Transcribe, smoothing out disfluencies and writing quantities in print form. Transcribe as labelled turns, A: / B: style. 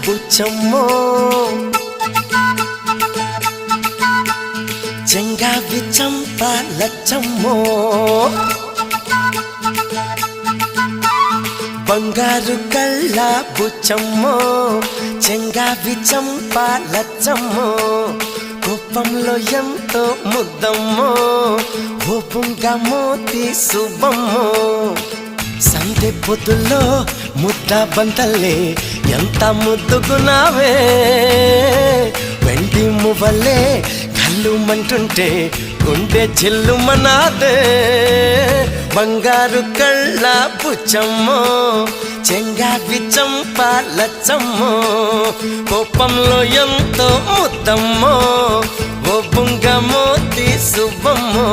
A: బుచ్చమ్మో చెంగావి చంప లచ్చమ్మో బంగారు కళ్ళ బుచ్చమ్మో చెంగావి చంప లచ్చమ్మో కోపంలో ఎంతో ముద్దమ్మో ఓపుంగా మోతి శుభమ్మో సంధి పొద్దుల్లో ముద్ద బంతల్లే ఎంత ముద్దుగున్నావే వెండి మువ్వలే కళ్ళు మంటుంటే గుండె చిల్లుమనాదే బంగారు కళ్ళ బుచ్చమ్మో చెంగావి చంప లచ్చమ్మో కోపంలో ఎంతో ముద్దమ్మో ఓ బుంగ మోతి శుభమ్మో